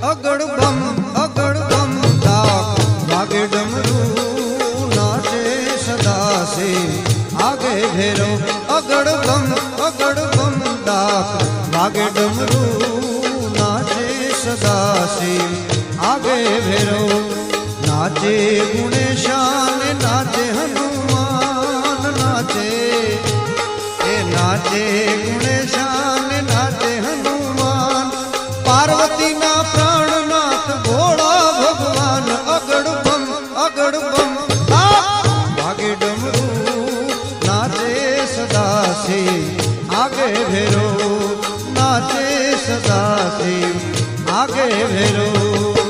અગડ બમ ડાક વાગે ડમરું નાચે સદાશિવ આગે ભેરો અગડ બમ ડાક વાગે ડમરું નાચે સદાશિવ આગે ભેરો નાચે ગુણેશાન નાચે હનુમાન નાચે ગુણેશાન નાચે હનુમાન પાર્વતી ના પ્રાણનાથ ભોળા ભગવાન અગડ બમ વાગે ડમરું નાચે સદાશિવ આગે ભેરો નાચે સદાશિવ આગે ભેરો